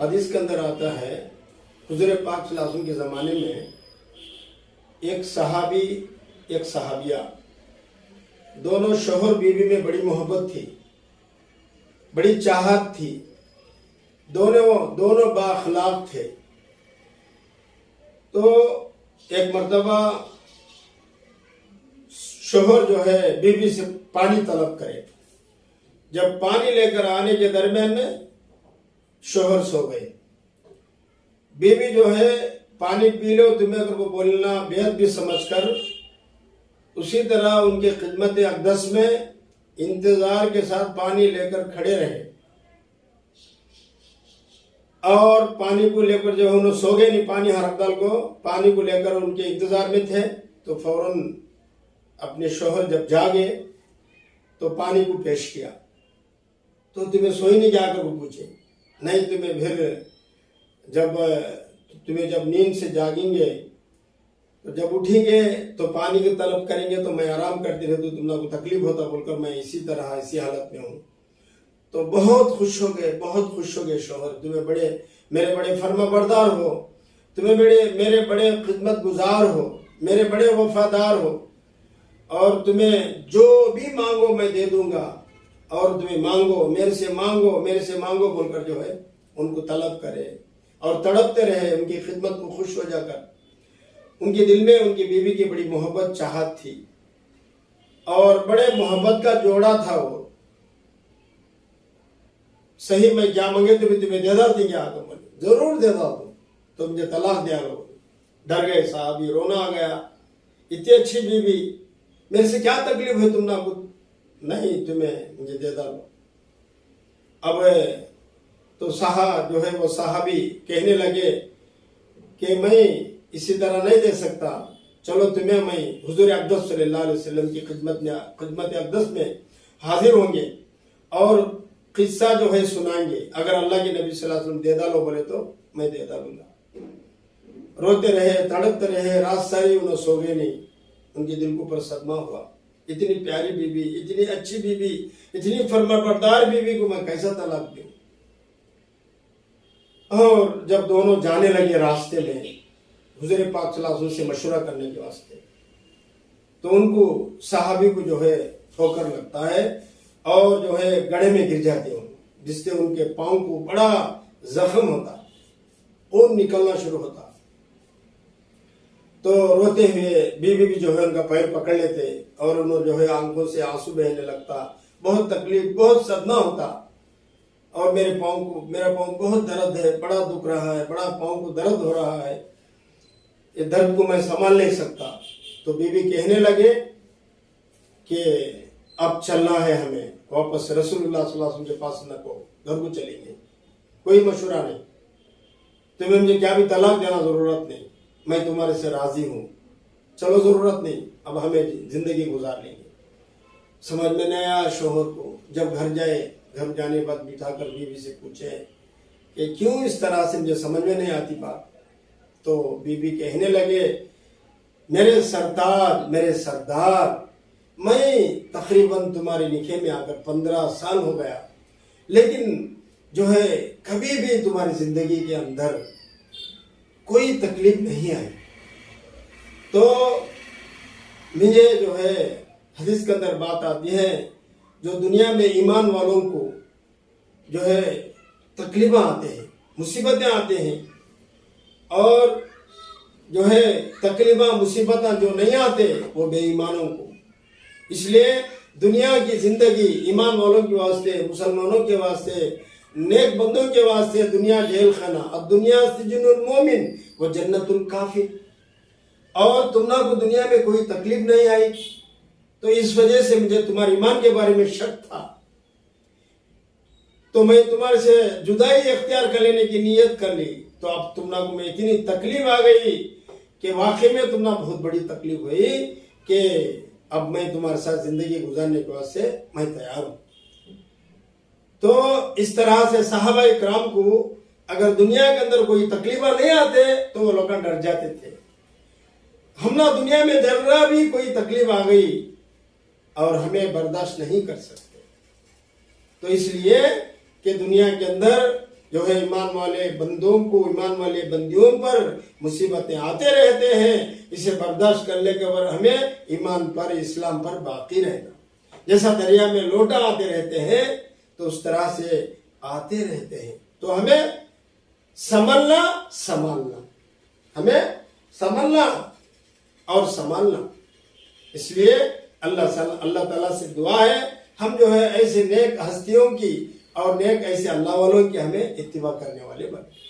حدیث کے اندر آتا ہے حضور پاک صلی اللہ علیہ وسلم کے زمانے میں ایک صحابی ایک صحابیہ، دونوں شوہر بیوی میں بڑی محبت تھی، بڑی چاہت تھی، دونوں با اخلاق تھے۔ تو ایک مرتبہ شوہر جو ہے بیوی سے پانی طلب کرے، جب پانی لے کر آنے کے درمیان میں شوہر سو گئے، بیوی جو ہے پانی پی لو تمہیں اگر کو بولنا بیعت بھی سمجھ کر اسی طرح ان کے خدمت اقدس میں انتظار کے ساتھ پانی لے کر کھڑے رہے، اور پانی کو لے کر جو انہوں سو گئے نہیں، پانی ہر افضل کو پانی کو لے کر ان کے انتظار میں تھے، تو فوراً اپنے شوہر جب جاگے تو پانی کو پیش کیا، تو تمہیں سوئی نہیں جا کر وہ پوچھے نہیں، تمہیں پھر جب نیند سے جاگیں گے تو جب اٹھیں گے تو پانی کی طلب کریں گے تو میں آرام کرتی رہتی ہوں، تمہیں کو تکلیف ہوتا بول کر میں اسی طرح اسی حالت میں ہوں۔ تو بہت خوش ہو گئے شوہر، تمہیں میرے بڑے فرما بردار ہو، تمہیں میرے بڑے خدمت گزار ہو، میرے بڑے وفادار ہو، اور تمہیں جو بھی مانگو میں دے دوں گا، اور تمہیں مانگو میرے سے مانگو بول کر جو ہے ان کو طلب کرے اور تڑپتے رہے ان کی خدمت کو خوش ہو جا کر۔ ان کے دل میں ان کی بیوی کی بڑی محبت چاہت تھی، اور بڑے محبت کا جوڑا تھا وہ۔ صحیح میں کیا مانگے تمہیں دے دا تھی کیا؟ ضرور دے دا تو مجھے طلاق دیا لو۔ ڈر گئے صحابی، رونا آ گیا، اتنی اچھی بیوی، میرے سے کیا تکلیف ہے تم نہ کچھ نہیں، تمہیں مجھے دے دا لو۔ اب تو جو ہے وہ صحابی کہنے لگے کہ میں اسی طرح نہیں دے سکتا، چلو تمہیں میں حضور اقدس صلی اللہ علیہ وسلم کی خدمت اقدس میں حاضر ہوں گے اور قصہ جو ہے سنائیں گے، اگر اللہ کے نبی صلی اللہ علیہ وسلم دے ڈالو بولے تو میں دے ڈالوں گا۔ روتے رہے، تڑپتے رہے، رات ساری انہوں سو گئے نہیں، ان کے دل کو پر صدمہ ہوا، اتنی پیاری بیوی، اتنی اچھی بیوی، اتنی فرما بردار بیوی کو میں کیسا طلاق دوں؟ اور جب دونوں جانے لگے راستے میں حضور پاک صلی اللہ علیہ وسلم سے مشورہ کرنے کے واسطے، تو ان کو صحابی کو جو ہے ٹھوکر لگتا ہے اور جو ہے گڑھے میں گر جاتے ہیں، جس سے ان کے پاؤں کو بڑا زخم ہوتا، خون نکلنا شروع ہوتا۔ تو روتے ہوئے بیوی بھی جو ہے ان کا پیر پکڑ لیتے اور انہوں جو ہے آنکھوں سے آنسو بہنے لگتا، بہت تکلیف، بہت صدمہ ہوتا، اور میرا پاؤں بہت درد ہے، بڑا دکھ رہا ہے، بڑا پاؤں کو درد ہو رہا ہے، یہ درد کو میں سنبھال نہیں سکتا۔ تو بیوی کہنے لگے کہ اب چلنا ہے ہمیں واپس رسول اللہ صلی اللہ علیہ وسلم کے پاس، نہ کو گھر کو چلیں گے، کوئی مشورہ نہیں، تمہیں مجھے کیا بھی طلاق دینا ضرورت نہیں، میں تمہارے سے راضی ہوں، چلو ضرورت نہیں، اب ہمیں زندگی گزار لیں گے۔ سمجھ میں نہیں آیا شوہر کو، جب گھر جانے کے بعد بٹھا کر بیوی سے پوچھے کہ کیوں اس طرح سے، مجھے سمجھ میں نہیں آتی بات۔ تو بیوی کہنے لگے میرے سردار، میں تقریباً تمہاری نکاح میں آ کر 15 سال ہو گیا، لیکن جو ہے کبھی بھی تمہاری زندگی کے اندر کوئی تکلیف نہیں آئی۔ تو مجھے جو ہے حدیث کے اندر بات آتی ہے، جو دنیا میں ایمان والوں کو جو ہے تکلیفیں آتے ہیں، مصیبتیں آتے ہیں، اور جو ہے تکلیفیں مصیبتیں جو نہیں آتے وہ بے ایمانوں کو۔ اس لیے دنیا کی زندگی ایمان والوں کے واسطے، مسلمانوں کے واسطے، نیک بندوں کے واسطے دنیا جیل خانہ، اب دنیا سجن المومن و جنت الکافر، اور تم نہ کو دنیا میں کوئی تکلیف نہیں آئی، تو اس وجہ سے مجھے تمہارے ایمان کے بارے میں شک تھا، تو میں تمہارے سے جدائی اختیار کر لینے کی نیت کر لی، تو اب تم نہ کو میں اتنی تکلیف آ گئی کہ واقعی میں تم نہ بہت بڑی تکلیف ہوئی کہ اب میں تمہارے ساتھ زندگی گزارنے کے واسطے میں تیار ہوں۔ تو اس طرح سے صحابہ اکرام کو اگر دنیا کے اندر کوئی تکلیفیں نہیں آتے تو وہ لوگ ڈر جاتے تھے، ہم نہ دنیا میں ذرہ بھی کوئی تکلیف آ گئی اور ہمیں برداشت نہیں کر سکتے، تو اس لیے کہ دنیا کے اندر جو ہے ایمان والے بندوں کو، ایمان والے بندیوں پر مصیبتیں آتے رہتے ہیں، اسے برداشت کرنے کے بعد ہمیں ایمان پر، اسلام پر باقی رہنا. جیسا دریا میں لوٹا آتے رہتے ہیں تو اس طرح سے آتے رہتے ہیں. تو ہمیں سنبھلنا، ہمیں سنبھلنا اور سنبھالنا. اس لیے اللہ تعالیٰ سے دعا ہے ہم جو ہے ایسے نیک ہستیوں کی اور نیک ایسے اللہ والوں کی ہمیں اتباع کرنے والے بنے.